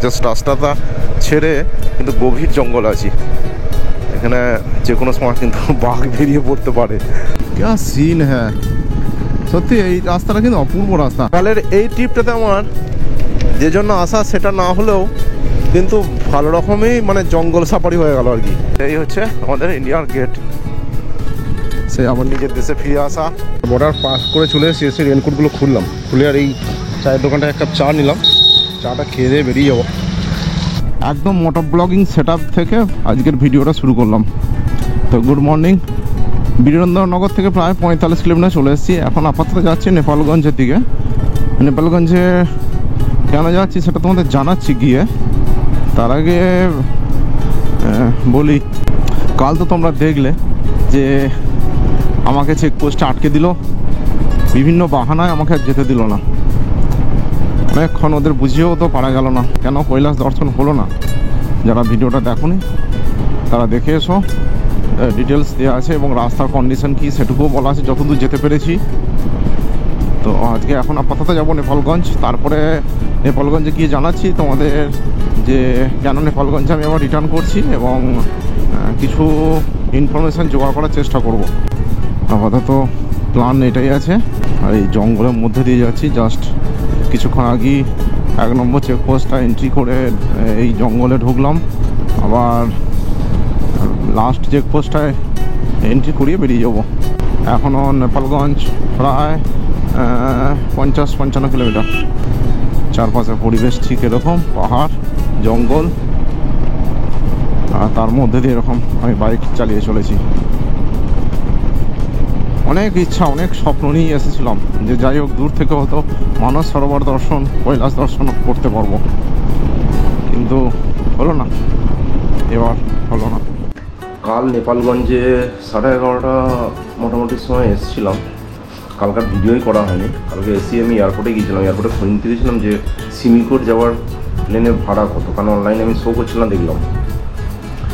Just রাস্তাটা ছেড়ে কিন্তু গভীর জঙ্গল আছে এখানে, যে কোনো সময় কিন্তু বাঘ বেরিয়ে পড়তে পারে। क्या सीन है সত্যি, এই রাস্তাটা কিন্তু অপূর্ব রাস্তা। কালের এই ট্রিপটাতে আমার যে জন্য আসা সেটা না হলেও কিন্তু ভালো রকমই মানে জঙ্গল সাফারি হয়ে গেল আর কি। এই হচ্ছে আমাদের ইন্ডিয়ার গেট, সে আমার নিজের দেশে ফিরে আসা। বর্ডার পাস করে চলে এসে রেনকোটগুলো খুললাম, খুলে আর এই চায়ের দোকানটা এক কাপ চা নিলাম, চাটা খেয়ে দিয়ে বেরিয়ে যাবো। একদম মোটর ব্লগিং সেট থেকে আজকের ভিডিওটা শুরু করলাম। তো গুড মর্নিং, বীরেন্দ্রনগর থেকে প্রায় 45 কিলোমিটার চলে এসেছি। এখন আপাতত যাচ্ছি নেপালগঞ্জের দিকে। নেপালগঞ্জে কেন যাচ্ছি সেটা তোমাদের জানাচ্ছি গিয়ে। তার আগে বলি, কাল তো তোমরা দেখলে যে আমাকে চেকপোস্টে আটকে দিল, বিভিন্ন বাহানায় আমাকে আর যেতে দিল না। অনেকক্ষণ ওদের বুঝিয়েও তো পারা গেল না কেন কৈলাস দর্শন হলো না। যারা ভিডিওটা দেখোনি তারা দেখে এসো, ডিটেলস দেওয়া আছে এবং রাস্তার কন্ডিশন কী সেটুকুও বলা আছে যতদূর যেতে পেরেছি। তো আজকে এখন আপাতত যাবো নেপালগঞ্জ, তারপরে নেপালগঞ্জে গিয়ে জানাচ্ছি তোমাদের যে কেন নেপালগঞ্জে আমি আবার রিটার্ন করছি এবং কিছু ইনফরমেশান জোগাড় করার চেষ্টা করব। আপাতত প্ল্যান এটাই আছে। আর এই জঙ্গলের মধ্যে দিয়ে যাচ্ছি, জাস্ট কিছুক্ষণ আগেই 1 নম্বর চেকপোস্টটা এন্ট্রি করে এই জঙ্গলে ঢুকলাম, আবার লাস্ট চেকপোস্টটায় এন্ট্রি করিয়ে বেরিয়ে যাব। এখনও নেপালগঞ্জ প্রায় 50-55 কিলোমিটার। চারপাশের পরিবেশ ঠিক এরকম, পাহাড় জঙ্গল, আর তার মধ্যে দিয়ে এরকম আমি বাইক চালিয়ে চলেছি। অনেক ইচ্ছা, অনেক স্বপ্ন নিয়ে এসেছিলাম যে যাই হোক দূর থেকে হয়তো মানস সরোবর দর্শন, কৈলাস দর্শন করতে পারবো, কিন্তু হলো না, এবার হলো না। কাল নেপালগঞ্জে 11:30 মোটামুটি সময় এসেছিলাম। কালকার ভিডিওই করা হয়নি। কালকে এসে আমি এয়ারপোর্টে গিয়েছিলাম, এয়ারপোর্টে ফোন নিতে গেছিলাম যে সিমিকোট যাওয়ার প্লেনের ভাড়া কত, কারণ অনলাইনে আমি শো করছিলাম, দেখলাম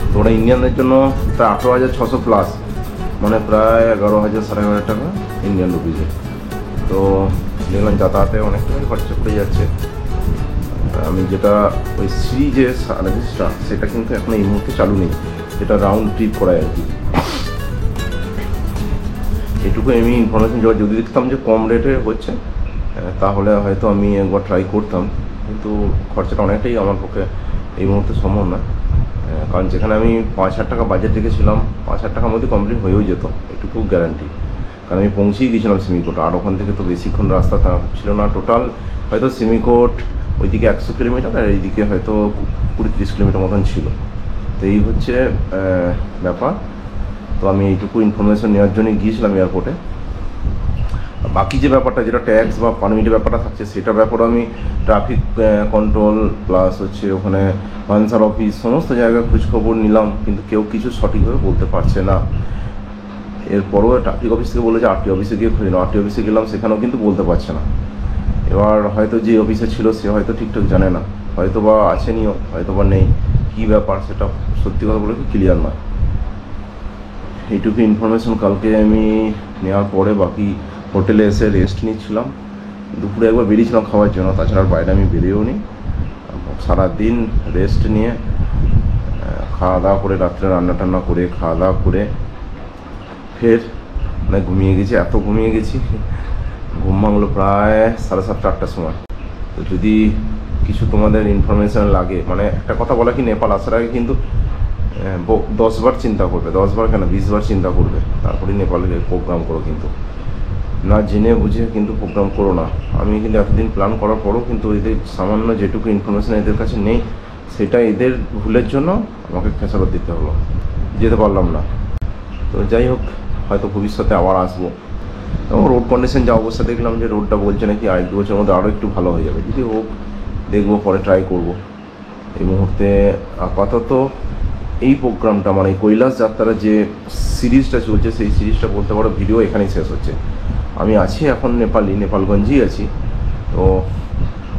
তো ওরা ইন্ডিয়ানদের জন্য প্রায় 18,600 প্লাস, মানে প্রায় 11,000 11,500 টাকা ইন্ডিয়ান রুপিজে। তো দেখলাম যাতায়াতে অনেক টাকা খরচা পড়ে যাচ্ছে। আমি যেটা ওই সিরিজে সার্ভিসটা সেটা কিন্তু এখন এই মুহূর্তে চালু নেই, যেটা রাউন্ড ট্রিপ করায় আর কি। এটুকু আমি ইনফরমেশন যদি দেখতাম যে কম রেটে হচ্ছে তাহলে হয়তো আমি একবার ট্রাই করতাম, কিন্তু খরচাটা অনেকটাই আমার পক্ষে এই মুহূর্তে সম্ভব না। কারণ যেখানে আমি 5,000 টাকা বাজেট রেখেছিলাম, 5,000 টাকার মধ্যে কমপ্লিট হয়েও যেত, এটুকু গ্যারান্টি। কারণ আমি পৌঁছেই গিয়েছিলাম সিমিকোট, আর ওখান থেকে তো বেশিক্ষণ রাস্তা ছিল না। টোটাল হয়তো সিমিকোট ওইদিকে 100 কিলোমিটার আর এইদিকে হয়তো 20-30 কিলোমিটার মতন ছিল। তো এই হচ্ছে ব্যাপার। তো আমি এইটুকু ইনফরমেশন নেওয়ার জন্য গিয়েছিলাম এয়ারপোর্টে। বাকি যে ব্যাপারটা, যেটা ট্যাক্স বা পারমিটের ব্যাপারটা থাকছে, সেটার ব্যাপারে আমি ট্রাফিক কন্ট্রোল প্লাস হচ্ছে ওখানে কনসার অফিস সমস্ত জায়গায় খোঁজখবর নিলাম, কিন্তু কেউ কিছু সঠিকভাবে বলতে পারছে না। এরপরও ট্রাফিক অফিস থেকে বলে যে আরটি অফিসে গিয়ে খুঁজে নাও, আরটি অফিসে গেলাম, সেখানেও কিন্তু বলতে পারছে না। এবার হয়তো যে অফিসে ছিল সে হয়তো ঠিকঠাক জানে না, হয়তো বা আছে নিও, হয়তো বা নেই, কী ব্যাপার সেটা সত্যি কথা বলে ক্লিয়ার নয়। এইটুকু ইনফরমেশন কালকে আমি নেওয়ার পরে বাকি হোটেলে এসে রেস্ট নিচ্ছিলাম। দুপুরে একবার বেরিয়েছিলাম খাওয়ার জন্য, তাছাড়া বাইরে আমি বেরিয়েও নি। সারাদিন রেস্ট নিয়ে খাওয়া দাওয়া করে, রাত্রে রান্না টান্না করে খাওয়া দাওয়া করে ফের মানে ঘুমিয়ে গেছি। এত ঘুমিয়ে গেছি, ঘুম ভাঙলো প্রায় 7:30-8টার সময়। তো যদি কিছু তোমাদের ইনফরমেশান লাগে, মানে একটা কথা বলা কি, নেপাল আসার আগে কিন্তু 10 বার চিন্তা করবে, 10 বার কেন 20 বার চিন্তা করবে, তারপরে নেপালে প্রোগ্রাম করো। কিন্তু না জেনে বুঝে কিন্তু প্রোগ্রাম করো না। আমি কিন্তু এতদিন প্ল্যান করার পরও কিন্তু এদের সামান্য যেটুকু ইনফরমেশান এদের কাছে নেই, সেটা এদের ভুলের জন্য আমাকে খেসারত দিতে হলো, যেতে পারলাম না। তো যাই হোক, হয়তো ভবিষ্যতে আবার আসবো। এবং রোড কন্ডিশন যা অবস্থা দেখলাম, যে রোডটা বলছে নাকি 1-2 বছরের মধ্যে আরও একটু ভালো হয়ে যাবে। যদি হোক দেখবো, পরে ট্রাই করব। এই মুহূর্তে আপাতত এই প্রোগ্রামটা, মানে কৈলাস যাত্রার যে সিরিজটা চলছে, সেই সিরিজটা বলতে পারো ভিডিও এখানেই শেষ হচ্ছে। আমি আছি এখন নেপালগঞ্জেই আছি। তো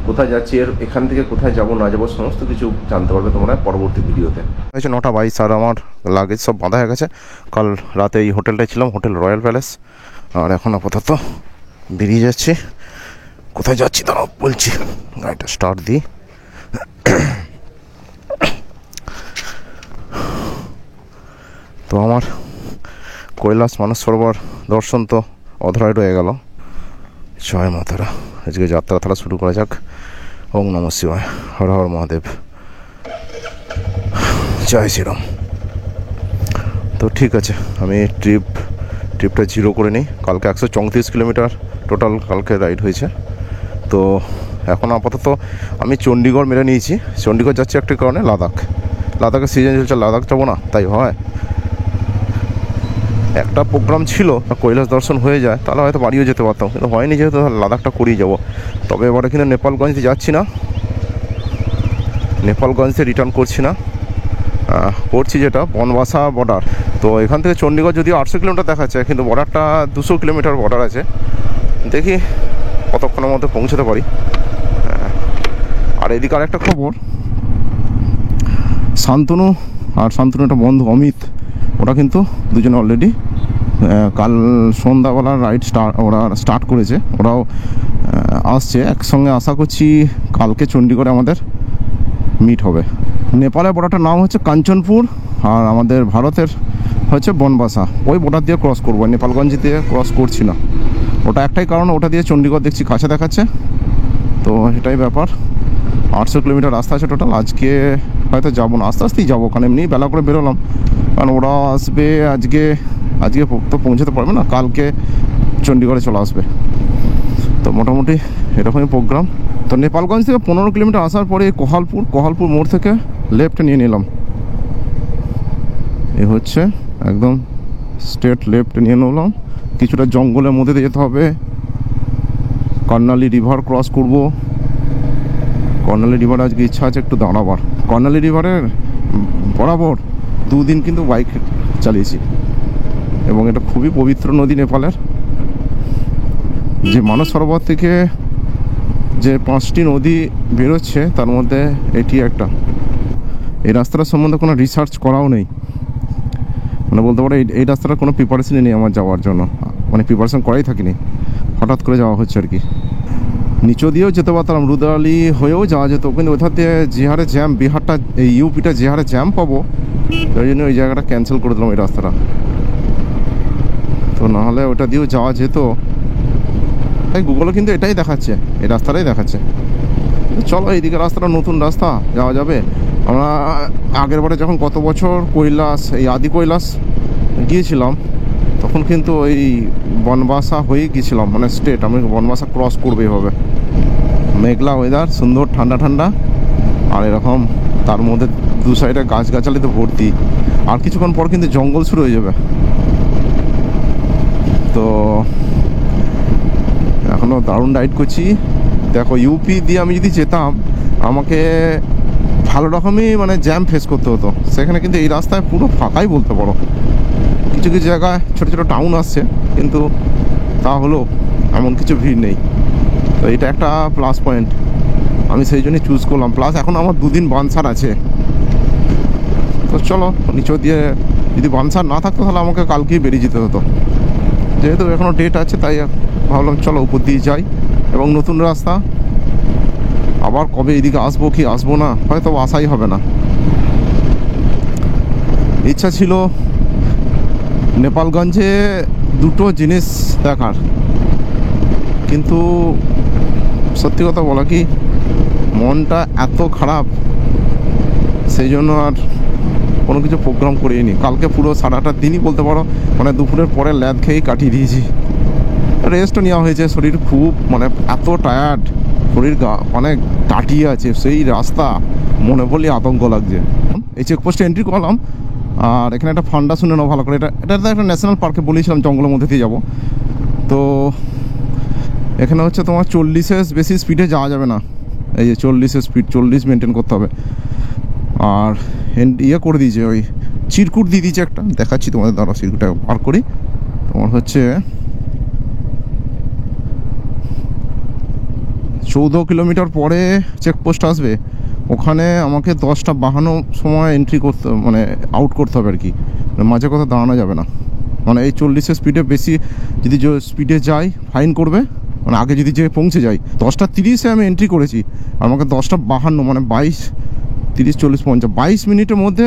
কোথায় যাচ্ছি, এখান থেকে কোথায় যাব না যাবো সমস্ত কিছু জানতে পারবে তোমরা পরবর্তী ভিডিওতে। হয়েছে 9:22 আর আমার লাগেজ সব বাঁধা হয়ে গেছে। কাল রাতে এই হোটেলটায় ছিলাম, হোটেল রয়্যাল প্যালেস। আর এখন আপাতত বেরিয়ে যাচ্ছি। কোথায় যাচ্ছি দাঁড়াও বলছি, গাড়িটা স্টার্ট দিই। তো আমার কৈলাস মানস সরোবর দর্শন তো অধরায় রয়ে গেল। জয় মাতারা। আজকে যাত্রা তারা শুরু করা যাক। ওম নমঃ শিবায়, হর হর মহাদেব, জয় শ্রীরাম। তো ঠিক আছে, আমি ট্রিপটা 0 করে নিই। কালকে 134 কিলোমিটার টোটাল কালকে রাইড হয়েছে। তো এখন আপাতত আমি চণ্ডীগড় মেরে নিয়েছি। চণ্ডীগড় যাচ্ছি একটা কারণে, লাদাখের সিজন চলছে, লাদাখ যাবো না তাই হয়। একটা প্রোগ্রাম ছিল কৈলাস দর্শন হয়ে যায় তাহলে হয়তো বাড়িও যেতে পারতাম, কিন্তু হয়নি, যেহেতু লাদাখটা করেই যাবো। তবে এবারে কিন্তু নেপালগঞ্জে যাচ্ছি না, নেপালগঞ্জে রিটার্ন করছি না, করছি যেটা বনবাসা বর্ডার। তো এখান থেকে চণ্ডীগড় যদিও 800 কিলোমিটার দেখাচ্ছে, কিন্তু বর্ডারটা 200 কিলোমিটার বর্ডার আছে। দেখি কতক্ষণের মধ্যে পৌঁছতে পারি। আর এদিকে আরেকটা খবর, শান্তনু আর শান্তনু একটা বন্ধু অমিত, ওরা কিন্তু দুজনে অলরেডি কাল সন্ধ্যাবেলার রাইড স্টার্ট করেছে। ওরাও আসছে একসঙ্গে। আশা করছি কালকে চণ্ডীগড়ে আমাদের মিট হবে। নেপালের বর্ডারটার নাম হচ্ছে কাঞ্চনপুর, আর আমাদের ভারতের হচ্ছে বনবাসা। ওই বর্ডার দিয়ে ক্রস করবো, নেপালগঞ্জ দিয়ে ক্রস করছি না। ওটা একটাই কারণ, ওটা দিয়ে চণ্ডীগড় দেখছি কাছে দেখাচ্ছে, তো এটাই ব্যাপার। 800 কিলোমিটার রাস্তা আছে টোটাল। আজকে হয়তো যাবো না, আস্তে আস্তেই যাবো, কারণ এমনি বেলা করে বেরোলাম, কারণ ওরা আসবে আজকে তো পৌঁছাতে পারবে না, কালকে চণ্ডীগড়ে চলে আসবে। তো মোটামুটি এরকমই প্রোগ্রাম। তো নেপালগঞ্জ থেকে 15 কিলোমিটার আসার পরে কোহালপুর মোড় থেকে লেফট নিয়ে নিলাম। এ হচ্ছে একদম স্ট্রেট লেফট নিয়ে নিলাম। কিছুটা জঙ্গলের মধ্যে দিয়ে যেতে হবে, কর্ণালী রিভার ক্রস করব। কর্ণালী রিভার আজকে ইচ্ছা আছে একটু দাঁড়াবার। কর্ণালী রিভারের বরাবর 2 দিন কিন্তু বাইক চালিয়েছি, এবং এটা খুবই পবিত্র নদী নেপালের। যে মানস সরোবর থেকে যে 5টি নদী বেরোচ্ছে তার মধ্যে এটি একটা। এই রাস্তাটার সম্বন্ধে কোনো রিসার্চ করাও নেই, মানে বলতে পারো এই রাস্তাটার কোনো প্রিপারেশনই নেই আমার যাওয়ার জন্য, মানে প্রিপারেশন করাই থাকিনি, হঠাৎ করে যাওয়া হচ্ছে আর কি। নিচো দিয়েও যেতে পারতাম, রুদ্রালি হয়েও যাওয়া যেত, কিন্তু ওইখান দিয়ে যে হারে জ্যাম, বিহারটা এই ইউপিটা যে হারে জ্যাম পাবো, ওই জন্য ওই জায়গাটা ক্যান্সেল করে দিলাম, ওই রাস্তাটা। তো নাহলে ওটা দিয়েও যাওয়া যেত। তাই গুগলও কিন্তু এটাই দেখাচ্ছে, এই রাস্তাটাই দেখাচ্ছে। চলো এইদিকে রাস্তাটা নতুন রাস্তা, যাওয়া যাবে। আমরা আগের বারে যখন গত বছর কৈলাস, এই আদি কৈলাস গিয়েছিলাম, তখন কিন্তু ওই বনবাসা হয়েই গিয়েছিলাম, মানে স্টেট আমি বনবাসা ক্রস করবে এভাবে। মেঘলা ওয়েদার, সুন্দর ঠান্ডা ঠান্ডা, আর এরকম তার মধ্যে 2 সাইডে গাছগাছালিতে ভর্তি। আর কিছুক্ষণ পর কিন্তু জঙ্গল শুরু হয়ে যাবে। তো এখনও দারুণ রাইড করছি। দেখো ইউপি দিয়ে আমি যদি যেতাম, আমাকে ভালো রকমই মানে জ্যাম ফেস করতে হতো। সেখানে কিন্তু এই রাস্তায় পুরো ফাঁকাই বলতে পারো। কিছু কিছু জায়গায় ছোটো ছোটো টাউন আসছে, কিন্তু তা হলেও এমন কিছু ভিড় নেই। তো এটা একটা প্লাস পয়েন্ট, আমি সেই জন্যই চুজ করলাম। প্লাস এখন আমার 2 দিন বানসার আছে। তো চলো, নিচে দিয়ে যদি বানসার না থাকতো তাহলে আমাকে কালকেই বেরিয়ে যেতে হতো। যেহেতু এখনও ডেট আছে, তাই ভাবলাম চলো উপর দিয়ে যাই। এবং নতুন রাস্তা, আবার কবে এদিকে আসবো কি আসবো না, হয়তো আসাই হবে না। ইচ্ছা ছিল নেপালগঞ্জে 2টো জিনিস দেখার, কিন্তু সত্যি কথা বলা কি, মনটা এত খারাপ, সেই জন্য আর কোনো কিছু প্রোগ্রাম করিনি। কালকে পুরো 8:30 দিনই বলতে পারো, মানে দুপুরের পরে ল্যাদ খেয়েই কাটিয়ে দিয়েছি। রেস্টও নেওয়া হয়েছে, শরীর খুব মানে এত টায়ার্ড, শরীর মানে টাটিয়ে আছে। সেই রাস্তা মনে পড়লে আতঙ্ক লাগছে। এই চেকপোস্টে এন্ট্রি করলাম, আর এখানে একটা ফান্ডা শুনে নাও ভালো করে। এটা একটা ন্যাশনাল পার্কে বলেছিলাম, জঙ্গলের মধ্যে দিয়ে যাবো। তো এখানে হচ্ছে তোমার 40-এর বেশি স্পিডে যাওয়া যাবে না। এই যে 40-এর স্পিড, 40 মেনটেন করতে হবে। আর ইয়ে করে দিয়েছে, ওই চিরকুট দিয়ে দিয়েছে একটা, দেখাচ্ছি তোমাদের, দ্বারা চিরকুটটা পার করি। তোমার হচ্ছে 14 কিলোমিটার পরে চেকপোস্ট আসবে, ওখানে আমাকে 10টা বাহানো সময় এন্ট্রি করতে, মানে আউট করতে হবে আর কি। মাঝে কথা দাঁড়ানো যাবে না, মানে এই 40-এর স্পিডে বেশি যদি স্পিডে যাই ফাইন করবে। মানে আগে যদি যে পৌঁছে যাই, 10:30-এ আমি এন্ট্রি করেছি, আর আমাকে 10:52, মানে 22, 30, 40, 50, 22 মিনিটের মধ্যে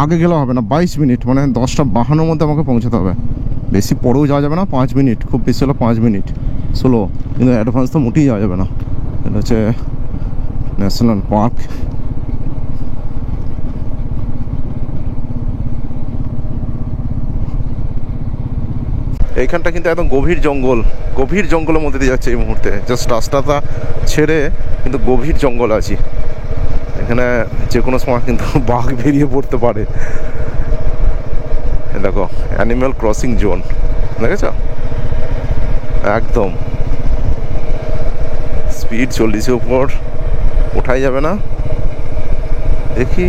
আগে গেলে হবে না, 22 মিনিট, মানে 10:52 মধ্যে আমাকে পৌঁছাতে হবে। বেশি পরেও যাওয়া যাবে না, 5 মিনিট, খুব বেশি হলো 5 মিনিট স্লো, কিন্তু অ্যাডভান্স তো মোটেই যাওয়া যাবে না। এটা হচ্ছে ন্যাশনাল পার্ক। এইখানটা কিন্তু একদম গভীর জঙ্গল, গভীর জঙ্গলের মধ্যে দিয়ে যাচ্ছে এই মুহূর্তে। জাস্ট রাস্তাটা ছেড়ে কিন্তু গভীর জঙ্গল আছি। এখানে যে কোনো সময় কিন্তু বাঘ বেরিয়ে পড়তে পারে। দেখো অ্যানিম্যাল ক্রসিং জোন, দেখেছ? একদম স্পিড 40-এর উপর ওঠাই যাবে না। দেখি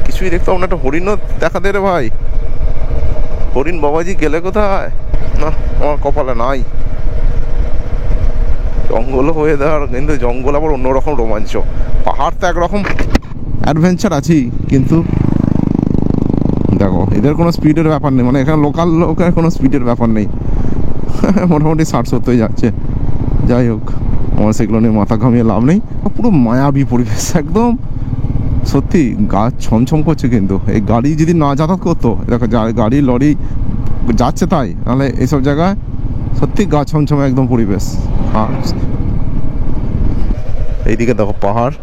কিছুই দেখতে পাবো না। একটা হরিণও দেখা দে রে ভাই। হরিণ বাবাজি গেলে কোথায়? না, আমার কপালে নাই। জঙ্গল হয়ে দেওয়ার, কিন্তু জঙ্গল আবার অন্যরকম রোমাঞ্চ। পাহাড় তো একরকম অ্যাডভেঞ্চার আছেই, কিন্তু দেখো এদের কোনো স্পিডের ব্যাপার নেই, মানে এখানে লোকাল লোকের কোনো স্পিডের ব্যাপার নেই। মোটামুটি 60-70 যাচ্ছে। যাই হোক, আমার সেগুলো নিয়ে মাথা ঘামিয়ে লাভ নেই। পুরো মায়াবী পরিবেশ একদম, সত্যি গাছ ছমছম করছে। কিন্তু এই গাড়ি যদি না যাতায়াত করতো, দেখো গাড়ি লরি যাচ্ছে তাই, নাহলে এইসব জায়গায় সত্যি গাছ ছমছমে একদম পরিবেশ। আর এইদিকে দেখো পাহাড়,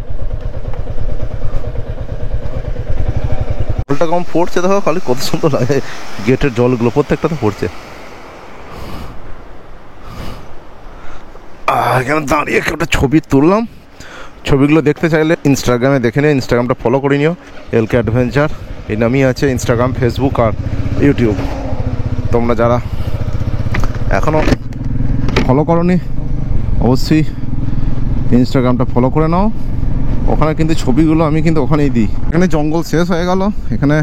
জলটা কম পড়ছে, দেখো খালি কত সুন্দর লাগে। গেটের জলগুলো প্রত্যেকটাতে পড়ছে। এখানে দাঁড়িয়ে একটা ছবি তুললাম। ছবিগুলো দেখতে চাইলে ইনস্টাগ্রামে দেখে নিও, ইনস্টাগ্রামটা ফলো করে নিও। এলকে অ্যাডভেঞ্চার এই নামই আছে ইনস্টাগ্রাম, ফেসবুক আর ইউটিউব। তোমরা যারা এখনও ফলো করোনি অবশ্যই ইনস্টাগ্রামটা ফলো করে নাও। ওখানে কিন্তু ছবিগুলো আমি কিন্তু ওখানেই দিই। এখানে জঙ্গল শেষ হয়ে গেল, এখানে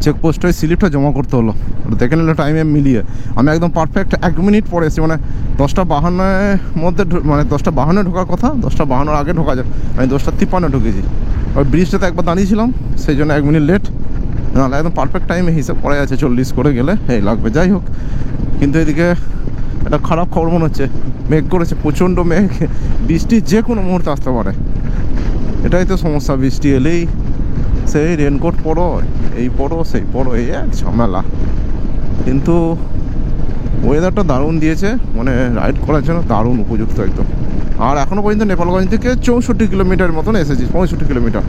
চেকপোস্টে স্লিপটা জমা করতে হলো। দেখে নিলে টাইমে মিলিয়ে আমি একদম পারফেক্ট 1 মিনিট পরে এসেছি। মানে 10:52 মধ্যে, মানে 10:52 ঢোকার কথা, 10:52 আগে ঢোকা যায়, আমি 10:53 ঢুকেছি। ওই ব্রিজটাতে একবার দাঁড়িয়েছিলাম, সেই জন্য 1 মিনিট লেট। নাহলে একদম পারফেক্ট টাইমে হিসাব পড়ে আছে, 40 করে গেলে এই লাগবে। যাই হোক, কিন্তু এদিকে একটা খারাপ খবর মনে হচ্ছে, মেঘ করেছে, প্রচণ্ড মেঘ, বৃষ্টি যে কোনো মুহূর্তে আসতে পারে। এটাই তো সমস্যা, বৃষ্টি এলেই সেই রেনকোট পরো, এই পরো সেই পরো, এই এক ঝামেলা। কিন্তু ওয়েদারটা দারুণ দিয়েছে, মানে রাইড করার জন্য দারুণ উপযুক্ত একদম। আর এখনও পর্যন্ত নেপালগঞ্জ থেকে 64 কিলোমিটার মতন এসেছি, 65 কিলোমিটার।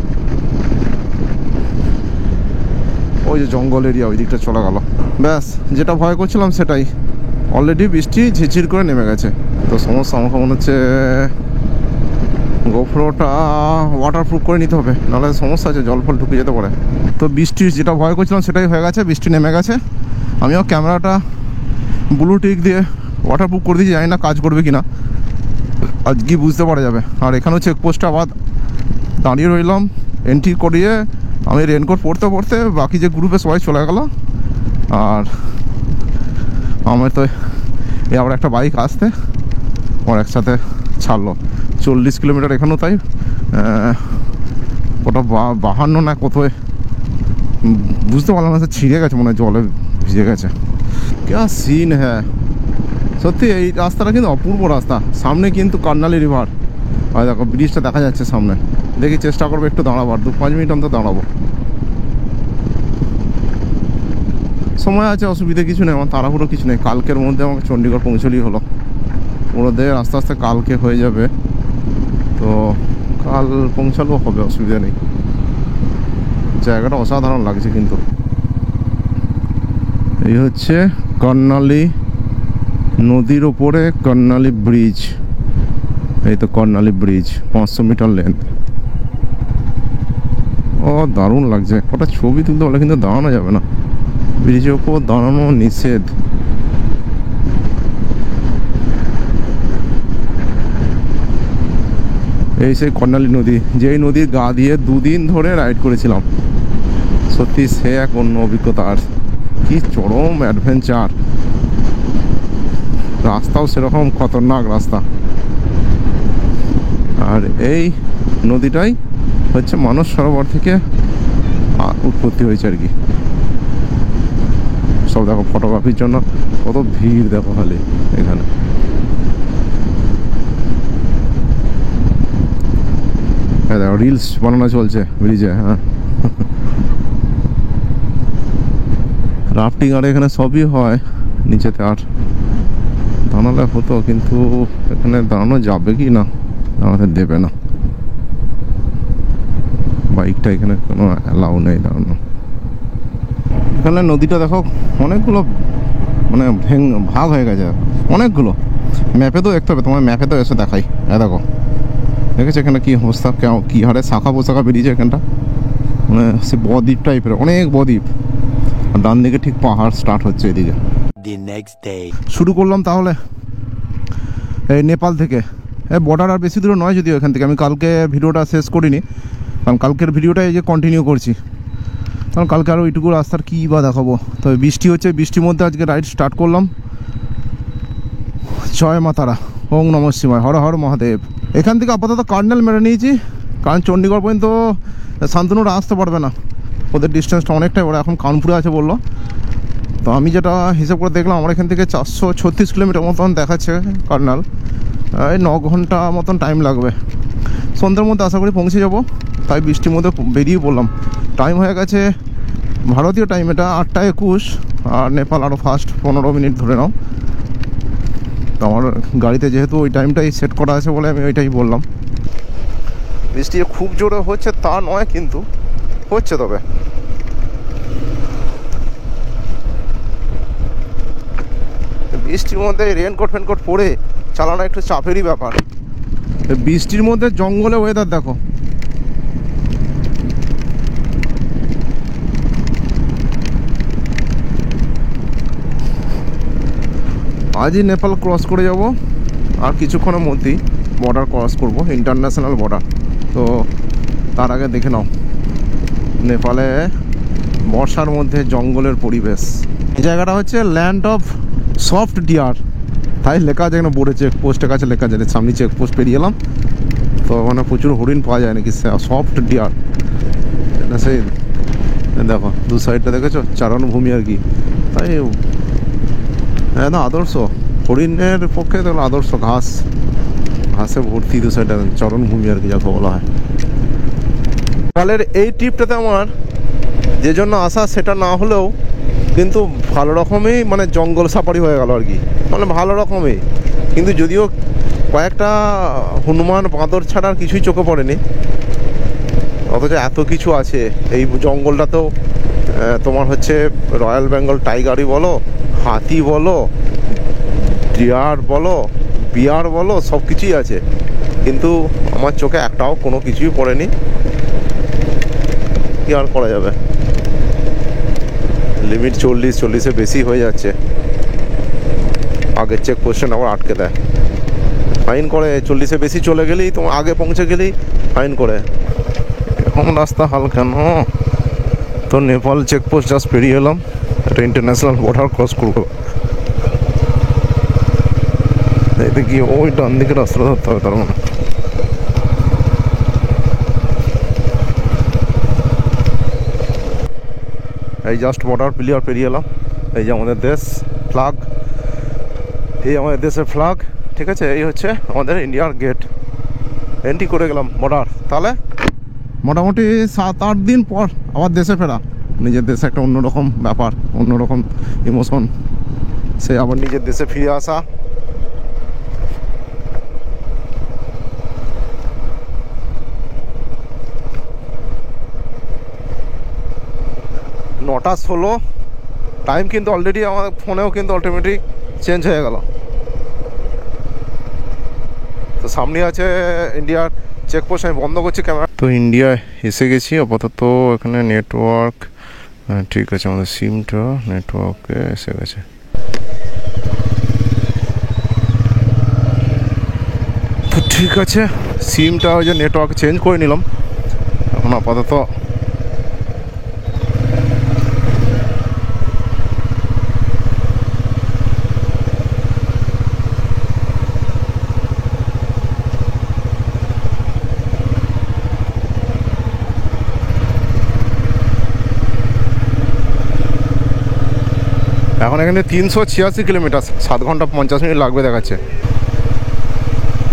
ওই যে জঙ্গল এরিয়া, ওই দিকটা চলে গেল। ব্যাস, যেটা ভয় করছিলাম সেটাই, অলরেডি বৃষ্টি ঝিরঝির করে নেমে গেছে। তো সমস্যা আমাকে মনে হচ্ছে গোপ্রোটা ওয়াটারপ্রুফ করে নিতে হবে, নাহলে সমস্যা আছে, জল ফল ঢুকে যেতে পারে। তো বৃষ্টি যেটা ভয় করছিলাম সেটাই হয়ে গেছে, বৃষ্টি নেমে গেছে। আমিও ক্যামেরাটা ব্লু টিক দিয়ে ওয়াটারপ্রুফ করে দিয়েছি, জানি না কাজ করবে কি না, আজকে বুঝতে পারা যাবে। আর এখানেও চেকপোস্টে আবার দাঁড়িয়ে রইলাম, এন্ট্রি করিয়ে আমি রেনকোট পরতে পরতে বাকি যে গ্রুপে সবাই চলে গেল। আর আমার তো এই আবার একটা বাইক আসতে ওর একসাথে ছাড়লো 40 কিলোমিটার এখানেও, তাই ওটা 52 না কত বুঝতে পারলাম না, ছিঁড়ে গেছে মনে হয়, জলে ভিজে গেছে। क्या सीन है সত্যি। এই রাস্তাটা কিন্তু অপূর্ব রাস্তা। সামনে কিন্তু কর্ণালী রিভার, আর দেখো ব্রিজটা দেখা যাচ্ছে সামনে। দেখি চেষ্টা করবো একটু দাঁড়াবো, আর 2-5 মিনিট অন্তর দাঁড়াবো। সময় আছে, অসুবিধা কিছু নেই, আমার তাড়াহুড়ো কিছু নেই। কালকের মধ্যে আমাকে চণ্ডীগড় পৌঁছলেই হলো। ওদের আস্তে আস্তে কালকে হয়ে যাবে, তো কাল পৌঁছালেও হবে, অসুবিধা নেই। জায়গাটা অসাধারণ লাগছে কিন্তু। এই হচ্ছে কর্ণালী নদীর ওপরে কর্ণালী ব্রিজ। এই তো কর্ণালী ব্রিজ, 500 মিটার লেন্থ। ও দারুণ লাগছে। ওটা ছবি তুলতে হলে কিন্তু দাঁড়ানো যাবে না, ব্রিজের ওপর দাঁড়ানো নিষেধ। এই সেই কর্ণালী নদী, যেই নদীর গা দিয়ে 2 দিন ধরে রাইড করেছিলাম। সত্যি সে এক অন্য অভিজ্ঞতা। আর কি চরম অ্যাডভেঞ্চার, রাস্তাও সেরকম খতরনাক রাস্তা। আর এই নদীটাই হচ্ছে মানস সরোবর থেকে উৎপত্তি হয়েছে আর কি। সব দেখো ফটোগ্রাফির জন্য কত ভিড়, দেখো খালি এখানে। হ্যাঁ দেখো রিলস বানানো চলছে ব্রিজে। হ্যাঁ রাফটিং আর এখানে সবই হয় নিচেতে, আর দাঁড়ালে হতো, কিন্তু এখানে দাঁড়ানো যাবে কি না আমাদের দেবে না, বাইকটা এখানে কোনো অ্যালাউ নেই দাঁড়ানো। এখানে নদীটা দেখো অনেকগুলো মানে ভাগ হয়ে গেছে, অনেকগুলো। ম্যাপে তো দেখতে হবে, তোমার ম্যাপে তো এসে দেখাই। দেখো দেখেছো এখানে কি অবস্থা, কী হারে শাখা পোশাখা বেরিয়েছে এখানটা, মানে সে বদ্বীপ টাইপের, অনেক বদ্বীপ। আর ডান দিকে ঠিক পাহাড় স্টার্ট হচ্ছে এদিকে। শুরু করলাম তাহলে এই নেপাল থেকে। বর্ডার আর বেশি দূরে নয় যদিও এখান থেকে, আমি কালকে ভিডিওটা শেষ করিনি, কারণ কালকের ভিডিওটা এই যে কন্টিনিউ করছি, কারণ কালকে আরও ওইটুকু রাস্তার কী বা দেখাবো। তবে বৃষ্টি হচ্ছে, বৃষ্টির মধ্যে আজকে রাইড স্টার্ট করলাম। জয় মা তারা, ওং নমঃ শিবায়, হর হর মহাদেব। এখান থেকে আপাতত কার্নেল মেরে নিয়েছি, কারণ চণ্ডীগড় পর্যন্ত শান্তনুরা আসতে পারবে না, ওদের ডিস্টেন্সটা অনেকটাই বড়। এখন কানপুরে আছে বললো, তো আমি যেটা হিসেব করে দেখলাম আমার এখান থেকে 436 কিলোমিটার মতন দেখাচ্ছে কার্নাল। এই 9 ঘন্টা মতন টাইম লাগবে, সন্ধ্যের মধ্যে আশা করি পৌঁছে যাব। তাই বৃষ্টির মধ্যে বেরিয়ে পড়লাম। টাইম হয়ে গেছে ভারতীয় টাইম, এটা 8:21, আর নেপাল আরও ফাস্ট 15 মিনিট ধরে নাও। তো আমার গাড়িতে যেহেতু ওই টাইমটাই সেট করা আছে বলে আমি ওইটাই বললাম। বৃষ্টি খুব জোরে হচ্ছে তা নয়, কিন্তু হচ্ছে। তবে বৃষ্টির মধ্যে রেনকোট ফেনকোট পরে চালানো একটু চাপেরই ব্যাপার। বৃষ্টির মধ্যে জঙ্গলে ওয়েদার দেখো, আজই নেপাল ক্রস করে যাব, আর কিছুক্ষণের মধ্যেই বর্ডার ক্রস করব, ইন্টারন্যাশনাল বর্ডার। তো তার আগে দেখে নাও নেপালে বর্ষার মধ্যে জঙ্গলের পরিবেশ। এই জায়গাটা হচ্ছে ল্যান্ড অফ সফট ডিয়ার, তাই লেখা আছে এখানে বোর্ডে, চেকপোস্টের কাছে লেখা আছে। সামনে চেকপোস্ট পেরিয়ে এলাম, তো ওখানে প্রচুর হরিণ পাওয়া যায় নাকি, সফট ডিয়ার। এটা সেই দেখো দু সাইডটা দেখেছো, চারণভূমি আর কি। তাই একদম আদর্শ হরিণের পক্ষে, দেখলো আদর্শ। ঘাসে ভর্তি দু সাইডে, চরণভূমি আর কি যাকে বলা হয়। কালের এই ট্রিপটাতে আমার যে জন্য আসা সেটা না হলেও কিন্তু ভালো রকমই মানে জঙ্গল সাফারি হয়ে গেল আর কি, মানে ভালো রকমই। কিন্তু যদিও কয়েকটা হনুমান বাঁদর ছাড়া আর কিছুই চোখে পড়েনি, অথচ এত কিছু আছে এই জঙ্গলটাতেও। তোমার হচ্ছে রয়্যাল বেঙ্গল টাইগারই বলো, হাতি বলো, ডিয়ার বলো, বিয়ার বলো, সব কিছুই আছে। কিন্তু আমার চোখে একটাও কোনো কিছুই পড়েনি। কি আর করা যাবে, লিমিট 40-40-এর বেশি হয়ে যাচ্ছে। আগের চেক পোস্টে আবার আটকে দেয়, ফাইন করে। 40-এর বেশি চলে গেলেই, তোমার আগে পৌঁছে গেলেই ফাইন করে। এখন রাস্তা হাল কেন? তো নেপাল চেকপোস্ট জাস্ট পেরিয়ে এলাম, একটা ইন্টারন্যাশনাল বর্ডার ক্রস করবো। এতে কি ওই ডান দিকে রাস্তা ধরতে হবে তার মানে। এই জাস্ট বর্ডার ক্লিয়ার পেরিয়ে এলাম। এই যে আমাদের দেশ ফ্ল্যাগ, এই আমাদের দেশের ফ্ল্যাগ, ঠিক আছে। এই হচ্ছে আমাদের ইন্ডিয়ার গেট, এন্ট্রি করে গেলাম বর্ডার। তাহলে মোটামুটি 7-8 দিন পর আবার দেশে ফেরা। নিজের দেশে একটা অন্যরকম ব্যাপার, অন্যরকম ইমোশন, সে আবার নিজের দেশে ফিরে আসা। নটা 16 টাইম, কিন্তু অলরেডি আমার ফোনেও কিন্তু অটোমেটিক চেঞ্জ হয়ে গেল। তো সামনে আছে ইন্ডিয়ার চেকপোস্ট, আমি বন্ধ করছি ক্যামেরা। তো ইন্ডিয়ায় এসে গেছি আপাতত। এখানে নেটওয়ার্ক ঠিক আছে, আমাদের সিমটা নেটওয়ার্কে এসে গেছে। তো ঠিক আছে, সিমটা ওই যে নেটওয়ার্ক চেঞ্জ করে নিলাম। এখন আপাতত এখন এখানে 386 কিলোমিটার, 7 ঘন্টা 50 মিনিট লাগবে দেখাচ্ছে।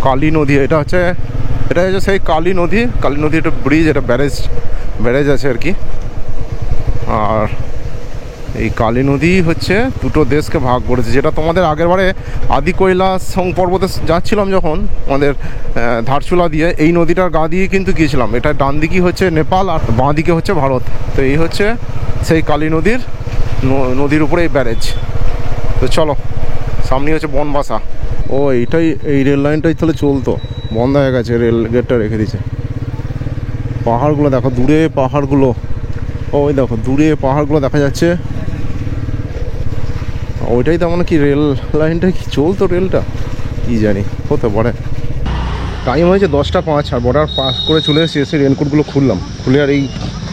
কালী নদী, এটা হচ্ছে সেই কালী নদী। কালী নদী একটা ব্রিজ, এটা ব্যারেজ আছে আর কি। আর এই কালী নদী হচ্ছে দুটো দেশকে ভাগ করেছে, যেটা তোমাদের আগের বারে আদি কৈলাস পর্বতে যাচ্ছিলাম যখন আমাদের ধারচুলা দিয়ে, এই নদীটার গা দিয়ে কিন্তু গিয়েছিলাম। এটা ডান দিকে হচ্ছে নেপাল আর বাঁ দিকে হচ্ছে ভারত। তো এই হচ্ছে সেই কালী নদীর উপরে এই ব্যারেজ। তো চলো, সামনে হচ্ছে বনবাসা। ও এইটাই, এই রেল লাইনটাই তাহলে চলতো, বন্ধ হয়ে গেছে, রেল গেটটা রেখে দিয়েছে। পাহাড়গুলো দেখো, দূরে পাহাড়গুলো, ওই দেখো দূরে পাহাড়গুলো দেখা যাচ্ছে। ওইটাই তেমন কি রেল লাইনটা কি চলতো, রেলটা কি জানি, হতে পারে। টাইম হয়েছে 10:05, আর বর্ডার পাস করে চলে এসেছি। এসে রেনকোটগুলো খুলে আর এই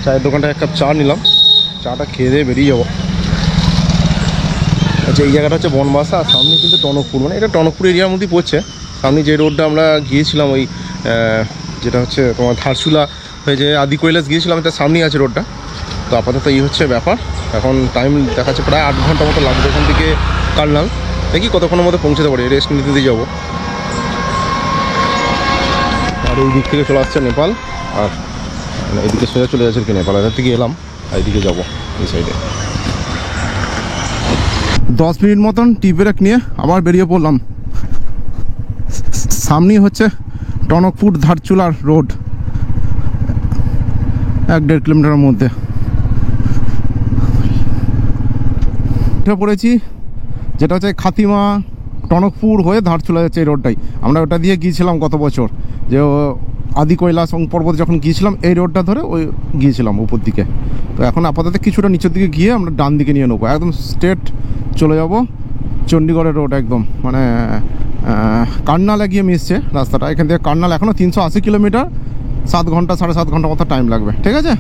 চায়ের দোকানটা এক কাপ চা নিলাম, চাটা খেয়ে দিয়ে বেরিয়ে যাবো। আচ্ছা, এই জায়গাটা হচ্ছে বনবাসা, আর সামনে কিন্তু টনকপুর, মানে এটা টনকপুর এরিয়ার মধ্যেই পড়ছে। সামনে যে রোডটা আমরা গিয়েছিলাম, ওই যেটা হচ্ছে তোমার ধারচুলা হয়ে যে আদি কৈলাস গিয়েছিলাম, এটা সামনেই আছে রোডটা। তো আপাতত এই হচ্ছে ব্যাপার। এখন টাইম দেখাচ্ছে প্রায় 8 ঘন্টা মতো লাগবে এখান থেকে কার্নাল। দেখি কতক্ষণের মধ্যে পৌঁছতে পারি, রেস্ট নিতে দিয়ে যাবো। আর এই দিক থেকে চলে আসছে নেপাল, আর এদিকে সোজা চলে যাচ্ছে কি নেপাল। এখান থেকে এলাম, এইদিকে যাবো এই সাইডে। 10 মিনিট মতন টি ব্রেক নিয়ে আবার বেরিয়ে পড়লাম। সামনেই হচ্ছে টনকপুর ধারচুলার রোড, 1-1.5 কিলোমিটারের মধ্যে উঠে পড়েছি। যেটা হচ্ছে খাতিমা টনকপুর হয়ে ধারচুলা যাচ্ছে এই রোডটাই। আমরা ওটা দিয়ে গিয়েছিলাম গত বছর, যে আদি কৈলাস পর্বতে যখন গিয়েছিলাম, এই রোডটা ধরে ওই গিয়েছিলাম উপর দিকে। তো এখন আপাতত কিছুটা নিচের দিকে গিয়ে আমরা ডান দিকে নিয়ে নেবো, একদম স্ট্রেট চলে যাব চণ্ডীগড়ের রোড একদম, মানে কার্নালে গিয়ে মিশছে রাস্তাটা। এখান থেকে কার্নাল এখনও 380 কিলোমিটার, 7 ঘন্টা 7.5 ঘন্টা মতো টাইম লাগবে, ঠিক আছে।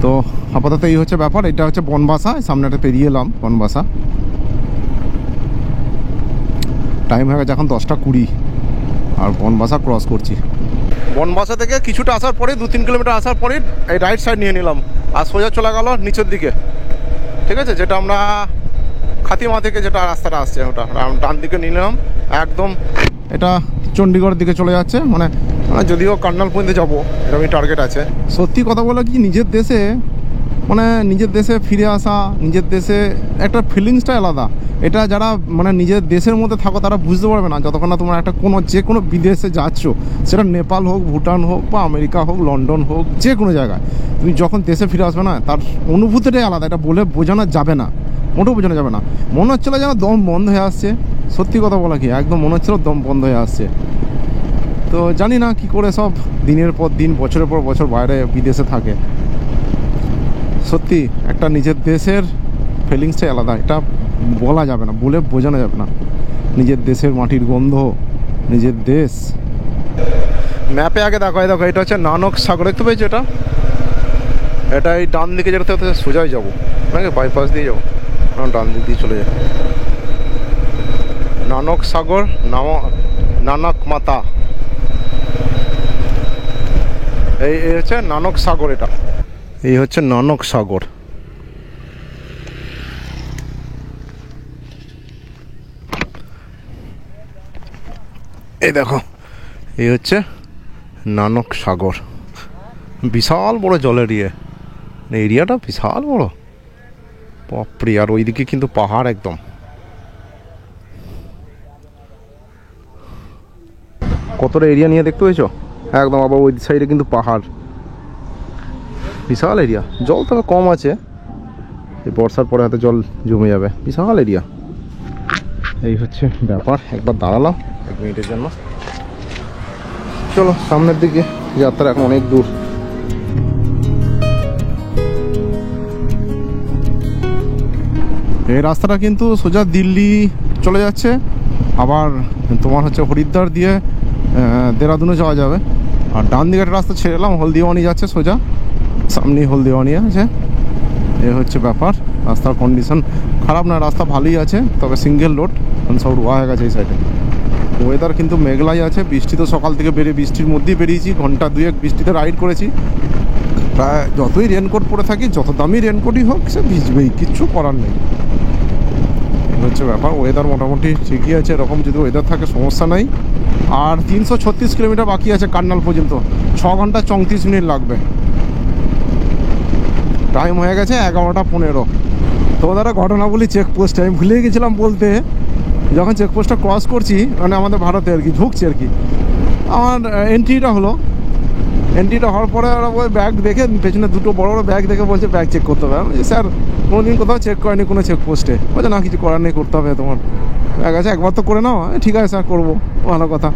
তো আপাতত এই হচ্ছে ব্যাপার। এটা হচ্ছে বনবাসা, সামনেটা পেরিয়ে এলাম বনবাসা। টাইম হয়ে গেছে এখন 10:20, আর বনবাসা ক্রস করছি। বনবাসা থেকে কিছুটা আসার পরে 2-3 কিলোমিটার আসার পরে এই রাইট সাইড নিয়ে নিলাম, আর সোজা চলে গেল নিচের দিকে, ঠিক আছে। যেটা আমরা খাতিমা থেকে যেটা রাস্তাটা আসছে, ওটা ডান দিকে নিয়ে নিলাম একদম। এটা চণ্ডীগড়ের দিকে চলে যাচ্ছে, মানে যদিও কার্নাল পর্যন্ত যাবো এরকমই টার্গেট আছে। সত্যি কথা বলে কি, নিজের দেশে ফিরে আসা, নিজের দেশে একটা ফিলিংসটা আলাদা। এটা যারা মানে নিজের দেশের মধ্যে থাকো তারা বুঝতে পারবে না, যতক্ষণ না তোমার একটা যে কোনো বিদেশে যাচ্ছ, সেটা নেপাল হোক, ভুটান হোক, বা আমেরিকা হোক, লন্ডন হোক, যে কোনো জায়গায় তুমি যখন দেশে ফিরে আসবে না, তার অনুভূতিটাই আলাদা। এটা বলে বোঝানো যাবে না, মোটেও বোঝানো যাবে না। মনে হচ্ছিলো যেন দম বন্ধ হয়ে আসছে, সত্যি কথা বলা কি, একদম মনে হচ্ছিলো দম বন্ধ হয়ে আসছে। তো জানি না কি করে সব দিনের পর দিন, বছরের পর বছর বাইরে বিদেশে থাকে। সত্যি একটা নিজের দেশের ফিলিংসটাই আলাদা, এটা বলা যাবে না, বলে বোঝানো যাবে না। নিজের দেশের মাটির গন্ধ, নিজের দেশ। ম্যাপে আগে দেখো, এটা হচ্ছে নানক সাগর, দেখতে পেয়েছো? এটা এই ডান দিকে যেতে সোজাই যাবো, নাকি বাইপাস দিয়ে যাবো? ডান দিক দিয়ে চলে যাবো। নানক সাগর, নানক মাতা, এই হচ্ছে নানক সাগর। এই হচ্ছে নানক সাগর। এই দেখো, এই হচ্ছে নানক সাগর। বিশাল বড় জলের এরিয়াটা বিশাল বড়, বাপরে। আর ওইদিকে কিন্তু পাহাড় একদম। কতটা এরিয়া নিয়ে দেখতে পেয়েছো একদম। আবার ওই সাইডে কিন্তু পাহাড়, বিশাল এরিয়া। জল তবে কম আছে, এই বর্ষার পরে হয়তো জল জমে যাবে। বিশাল এরিয়া। এই হচ্ছে ব্যাপার। একবার দাঁড়ালাম 1 মিনিটের জন্য। চলো সামনের দিকে, যাত্রা এখন অনেক দূর। এই রাস্তাটা কিন্তু সোজা দিল্লি চলে যাচ্ছে, আবার তোমার হচ্ছে হরিদ্বার দিয়ে দেরাদুনে যাওয়া যাবে। আর ডান দিকে একটা রাস্তা ছেড়ে এলাম, হলদিওয়ানি যাচ্ছে সোজা, সামনেই হলদিওয়ানি আছে। এ হচ্ছে ব্যাপার। রাস্তার কন্ডিশন খারাপ না, রাস্তা ভালোই আছে, তবে সিঙ্গেল রোড, সব রোয়া হয়ে গেছে এই সাইডে। ওয়েদার কিন্তু মেঘলাই আছে। বৃষ্টি তো সকাল থেকে বৃষ্টির মধ্যেই বেরিয়েছি, ঘন্টা 2-1 বৃষ্টিতে রাইড করেছি। প্রায় যতই রেনকোট পরে থাকি, যত দামি রেনকোটই হোক, সে ভিজবেই, কিচ্ছু করার নেই। হচ্ছে ব্যাপার। ওয়েদার মোটামুটি ঠিকই আছে, এরকম যদি ওয়েদার থাকে সমস্যা নাই। আর 336 কিলোমিটার বাকি আছে কার্নাল পর্যন্ত, 6 ঘন্টা 34 মিনিট লাগবে। টাইম হয়ে গেছে 11:15। তোমাদের একটা ঘটনা বলি, চেকপোস্টে আমি ভুলে গেছিলাম বলতে। যখন চেকপোস্টটা ক্রস করছি, মানে আমাদের ভারতে আর কি ঢুকছি আর কি, আমার এন্ট্রিটা হলো। এন্ট্রিটা হওয়ার পরে ওরা ওই ব্যাগ দেখে, পেছনে দুটো বড় বড় ব্যাগ দেখে বলছে ব্যাগ চেক করতে হবে। আমি বলছি, স্যার কোনোদিন কোথাও চেক করেনি কোনো চেকপোস্টে। বলছে না, কিছু করার নেই, করতে হবে তোমার। ব্যাগ আছে, একবার তো করে নাও। ঠিক আছে স্যার, করবো, ভালো কথা।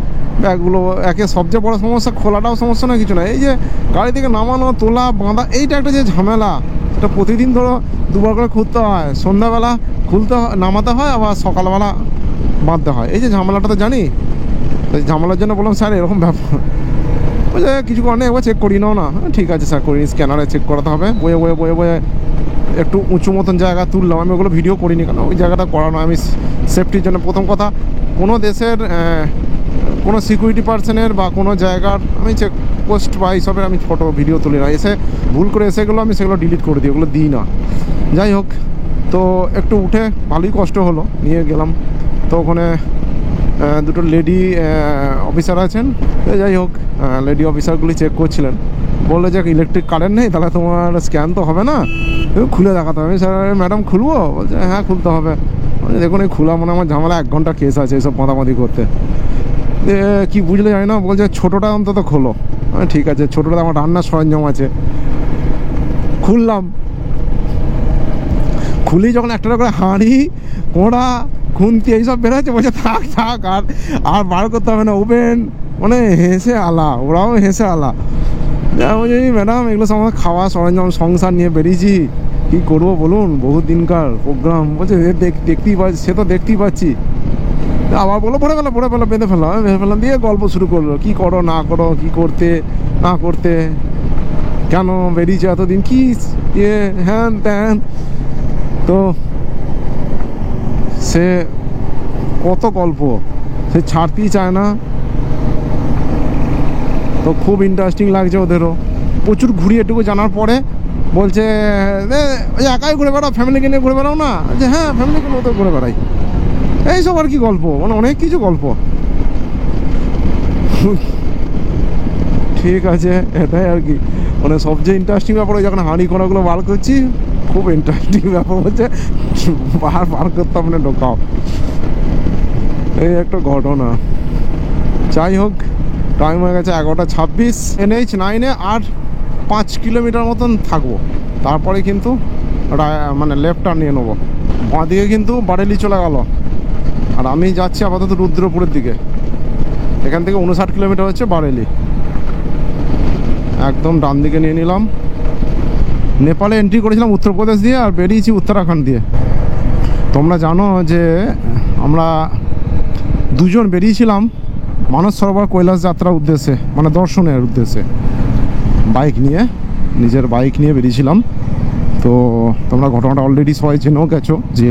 ব্যাগগুলো একে সবচেয়ে বড় সমস্যা, খোলাটাও সমস্যা না, কিছু না, এই যে গাড়ি থেকে নামানো, তোলা, বাঁধা, এইটা একটা যে ঝামেলা, এটা প্রতিদিন ধরো দুবার করে খুলতে হয়। সন্ধ্যাবেলা খুলতে হয়, নামাতে হয়, আবার সকালবেলা বাঁধতে হয়। এই যে ঝামেলাটা তো জানি, ঝামেলার জন্য বললাম স্যার এরকম ব্যাপার। বলছে কিছু করার নেই, একবার চেক করি নাও না। ঠিক আছে স্যার, করি। স্ক্যানারে চেক করাতে হবে। বয়ে বয়ে বয়ে বয়ে একটু উঁচু মতন জায়গা তুললাম। আমি ওগুলো ভিডিও করিনি, কেন ওই জায়গাটা করানো আমি সেফটির জন্য। প্রথম কথা, কোনো দেশের কোনো সিকিউরিটি পার্সনের বা কোনো জায়গার আমি চেকপোস্ট বা এইসবের আমি ফটো ভিডিও তুলি না। এসে ভুল করে এসেগুলো আমি সেগুলো ডিলিট করে দিই, ওগুলো দিই না। যাই হোক, তো একটু উঠে ভালোই কষ্ট হলো, নিয়ে গেলাম। তো ওখানে দুটো লেডি অফিসার আছেন। যাই হোক, লেডি অফিসারগুলি চেক করছিলেন। বললো যে ইলেকট্রিক কারেন্ট নেই, তাহলে তোমার স্ক্যান তো হবে না, খুলে দেখাতে হবে। স্যার ম্যাডাম খুলবো? বলছে হ্যাঁ খুলতে হবে। দেখুন এই খোলা মনে আমার ঝামেলা, 1 ঘন্টা কেস আছে এইসব মাতামাতি করতে। কি বুঝলে জানি না, বলছে ছোটোটা অন্তত খোলো। ঠিক আছে, ছোটোটা আমার রান্নার সরঞ্জাম আছে। খুললাম, খুলি যখন একটা করে হাঁড়ি, কোড়া, খুন্তি এইসব বেরোচ্ছে। বলছে থাক থাক, আর বার করতে হবে না, ওপেন। মানে হেসে আলা, ওরাও হেসে আলা। বলছি ম্যাডাম এগুলো সব আমার খাওয়া সরঞ্জাম, সংসার নিয়ে বেরিয়েছি, কী করবো বলুন, বহুত দিনকার প্রোগ্রাম। বলছে দেখতেই পাচ্ছি, সে তো দেখতেই পাচ্ছি। আবার বলো পড়ে ফেলো, বেঁধে ফেলো। আমি বেঁধে ফেললাম, দিয়ে গল্প শুরু করলো, কী করো না করো, কী করতে না করতে, কেন বেরিয়েছে এতদিন, কি হ্যান ত্যান। তো সে কত গল্প, সে ছাড়তেই চায় না। তো খুব ইন্টারেস্টিং লাগছে ওদেরও। প্রচুর ঘুরিয়ে এটুকু জানার পরে বলছে একাই ঘুরে বেড়াও, ফ্যামিলিকে নিয়ে ঘুরে বেড়াও না? যে হ্যাঁ ফ্যামিলিকে নিয়ে তো ঘুরে বেড়াই। এইসব আর কি গল্প, মানে অনেক কিছু গল্প। ঠিক আছে, এটাই আর কি। মানে সবচেয়ে ইন্টারেস্টিং ব্যাপার ওই যখন হাঁড়ি কড়াগুলো বার করছি, খুব ইন্টারেস্টিং ব্যাপার হচ্ছে বার করতাম না, ঢোকাও। এই একটা ঘটনা। যাই হোক, টাইম হয়ে গেছে 11:26। NH9-এ আর 5 কিলোমিটার মতন থাকবো, তারপরে কিন্তু মানে লেফট টার্ন নিয়ে নেবো। বাঁ দিকে কিন্তু বারেলি চলে গেল, আর আমি যাচ্ছি আপাতত রুদ্রপুরের দিকে। এখান থেকে 59 কিলোমিটার হচ্ছে বারেলি। একদম ডান দিকে নিয়ে নিলাম। নেপালে এন্ট্রি করেছিলাম উত্তরপ্রদেশ দিয়ে, আর বেরিয়েছি উত্তরাখণ্ড দিয়ে। তোমরা জানো যে আমরা দুজন বেরিয়েছিলাম মানস সরোবর কৈলাস যাত্রার উদ্দেশ্যে, মানে দর্শনের উদ্দেশ্যে, বাইক নিয়ে, নিজের বাইক নিয়ে বেরিয়েছিলাম। তো তোমরা ঘটনাটা অলরেডি সবাই জেনেও গেছো যে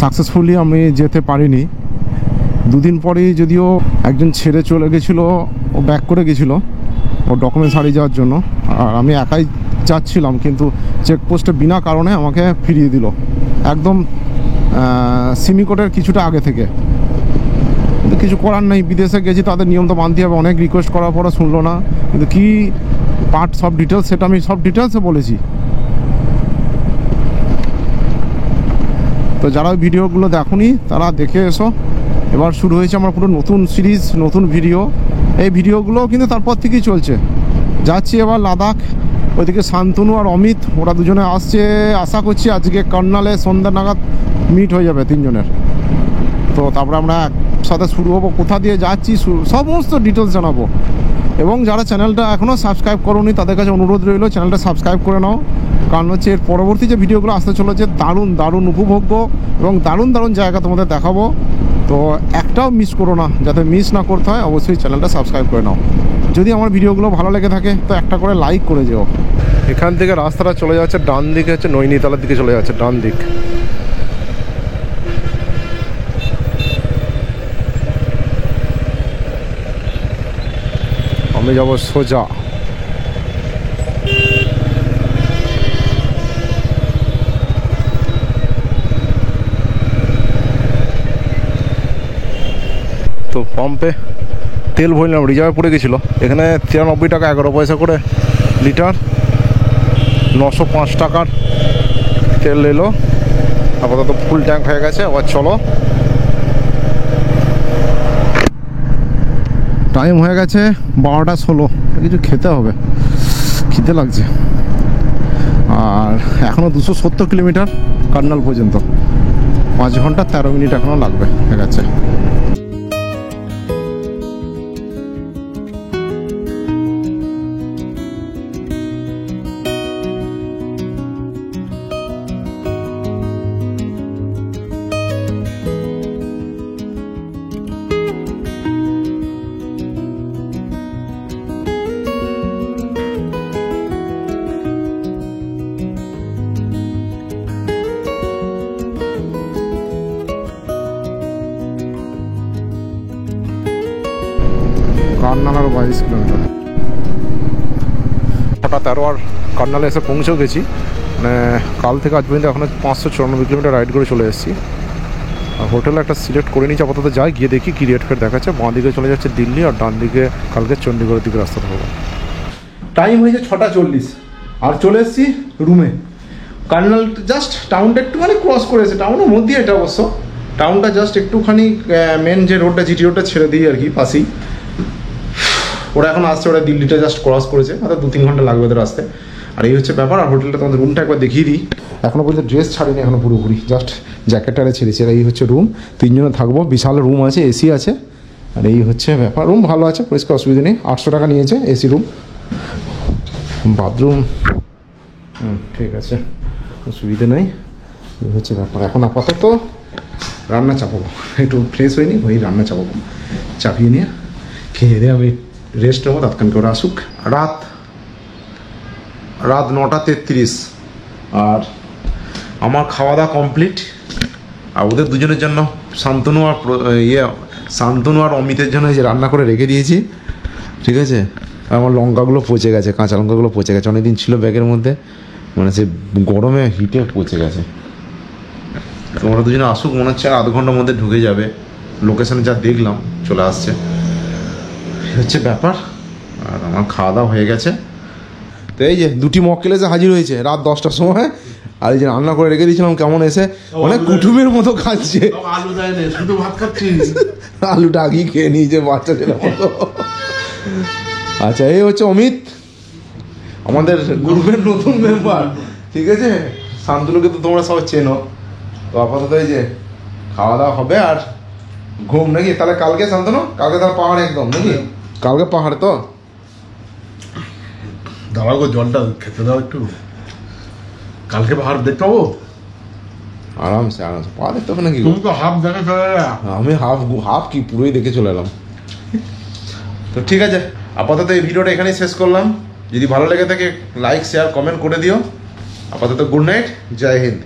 সাকসেসফুলি আমি যেতে পারিনি। 2 দিন পরেই যদিও একজন ছেড়ে চলে গেছিলো, ও ব্যাক করে গেছিলো ওর ডকুমেন্টস হারিয়ে যাওয়ার জন্য। আর আমি একাই যাচ্ছিলাম, কিন্তু চেকপোস্টে বিনা কারণে আমাকে ফিরিয়ে দিল, একদম সিমিকোটের কিছুটা আগে থেকে। কিন্তু কিছু করার নেই, বিদেশে গেছি, তাদের নিয়ম তো মানতে হবে। অনেক রিকোয়েস্ট করার পরে শুনলো না। কিন্তু কী পার্ট, সব ডিটেলস, সেটা আমি সব ডিটেলসে বলেছি। তো যারা ভিডিওগুলো দেখোনি তারা দেখে এসো। এবার শুরু হয়েছে আমার পুরো নতুন সিরিজ, নতুন ভিডিও। এই ভিডিওগুলো কিন্তু তারপর থেকেই চলছে। যাচ্ছি এবার লাদাখ, ওইদিকে শান্তনু আর অমিত, ওরা দুজনে আসছে। আশা করছি আজকে কর্নালে সন্ধ্যা নাগাদ মিট হয়ে যাবে 3 জনের। তো তারপরে আমরা একসাথে শুরু হবো, কোথা দিয়ে যাচ্ছি সমস্ত ডিটেলস জানাবো। এবং যারা চ্যানেলটা এখনও সাবস্ক্রাইব করোনি তাদের কাছে অনুরোধ রইল, চ্যানেলটা সাবস্ক্রাইব করে নাও। কারণ হচ্ছে এর পরবর্তী যে ভিডিওগুলো আসতে চলেছে দারুণ দারুণ উপভোগ্য এবং দারুণ দারুণ জায়গা তোমাদের দেখাবো। তো একটাও মিস করো না, যাতে মিস না করতে হয় অবশ্যই চ্যানেলটা সাবস্ক্রাইব করে নাও। যদি আমার ভিডিওগুলো ভালো লেগে থাকে তো একটা করে লাইক করে যেও। এখান থেকে রাস্তাটা চলে যাচ্ছে ডান দিকে, হচ্ছে নৈনিতালের দিকে চলে যাচ্ছে, ডান দিক। আমি যাব সোজা। তো পাম্পে তেল ভরলাম, রিজার্ভে পড়ে গেছিলো। এখানে 93 টাকা 11 পয়সা করে লিটার, 905 টাকার তেল এলো। আপাতত ফুল ট্যাঙ্ক হয়ে গেছে। আবার চলো, টাইম হয়ে গেছে 12:16, কিছু খেতে হবে, খিদে লাগছে। আর এখনও 270 কিলোমিটার কার্নাল পর্যন্ত, 5 ঘন্টা 13 মিনিট এখনও লাগবে। ঠিক আছে, কার্নাল আরও 22 কিলোমিটার। 13 আর কার্নালে এসে পৌঁছেও গেছি। মানে কাল থেকে আজ পর্যন্ত এখনও 594 কিলোমিটার রাইড করে চলে এসেছি। আর হোটেলে একটা সিলেক্ট করে নিয়েছি, আপাতত যাই, গিয়ে দেখি কী রেট ফেট দেখাচ্ছে। বাঁ দিকে চলে যাচ্ছে দিল্লি, আর ডান দিকে কালকে চণ্ডীগড়ের দিকে রাস্তা ধরবো। টাইম হয়েছে 6:40 আর চলে এসেছি রুমে। কার্নাল জাস্ট টাউনটা একটুখানি ক্রস করেছে, টাউনের মধ্যে এটা অবশ্য। টাউনটা জাস্ট একটুখানি মেন যে রোডটা, জিটি রোডটা ছেড়ে দিই আর কি, পাশেই। ওরা এখন আসছে, ওরা দিল্লিটা জাস্ট ক্রস করেছে, অর্থাৎ 2-3 ঘন্টা লাগবে ওদের আসতে। আর এই হচ্ছে ব্যাপার। আর হোটেলটা তোমাদের রুমটা একবার দেখিয়ে দিই। এখনও পর্যন্ত ড্রেস ছাড়িনি, এখনও পুরোপুরি জাস্ট জ্যাকেটটারে ছেড়েছি। আর এই হচ্ছে রুম, 3 জনে থাকবো, বিশাল রুম আছে, এসি আছে। আর এই হচ্ছে ব্যাপার, রুম ভালো আছে, পরিষ্কার, অসুবিধা নেই। 800 টাকা নিয়েছে এসি রুম। বাথরুম ঠিক আছে, অসুবিধে নেই। এই হচ্ছে ব্যাপার। এখন আপাতত রান্না চাপাবো, একটু ফ্রেশ হয়নি, ওই রান্না চাপাবো। চাপিয়ে নিয়ে খেয়ে দিয়ে আমি রেস্ট নেবো, তৎক্ষণ করে আসুক। রাত 9:33 আর আমার খাওয়া দাওয়া কমপ্লিট। আর ওদের দুজনের জন্য শান্তনু আর অমিতের জন্য যে রান্না করে রেখে দিয়েছি, ঠিক আছে। আমার লঙ্কাগুলো পচে গেছে, কাঁচা লঙ্কাগুলো পচে গেছে, অনেকদিন ছিল ব্যাগের মধ্যে, মানে সে গরমে হিটে পচে গেছে। তোমরা দুজনে আসুক, মনে হচ্ছে আর আধ ঘন্টার মধ্যে ঢুকে যাবে। লোকেশানে যা দেখলাম চলে আসছে, হচ্ছে ব্যাপার। আর আমার খাওয়া দাওয়া হয়ে গেছে। তো এই যে 2টি মক্কেল এসে হাজির হয়েছে রাত 10টার সময়। আর এই যে রান্না করে রেখে দিয়েছিলাম, কেমন এসে অনেক কুটুমের মতো খাচ্ছে। আলু দেয় না, শুধু ভাত খাচ্ছি। আলুটা আগেই খেয়ে নিয়েছে বাচ্চা ছেলে মতো। আচ্ছা, এই হচ্ছে অমিত, আমাদের গ্রুপের নতুন মেম্বার, ঠিক আছে। শান্তনুকে তো তোমরা সবাই চেনো। তো আপাতত এই যে খাওয়া দাওয়া হবে আর ঘুম নাকি। তাহলে কালকে শান্তনু, কালকে তাহলে পাহাড় একদম নাকি? কালকে পাহাড় তো দাঁড়াও গো, জলটা খেতে দাও একটু, কালকে পাহাড় দেখতে পাবো। আরামসে পাহাড় দেখতে হবে নাকি? তুমি তো হাফ দেখে চলে এলে। আমি হাফ কি পুরোই দেখে চলে এলাম। তো ঠিক আছে, আপাতত এই ভিডিওটা এখানেই শেষ করলাম। যদি ভালো লেগে থাকে লাইক, শেয়ার, কমেন্ট করে দিও। আপাতত গুড নাইট, জয় হিন্দ।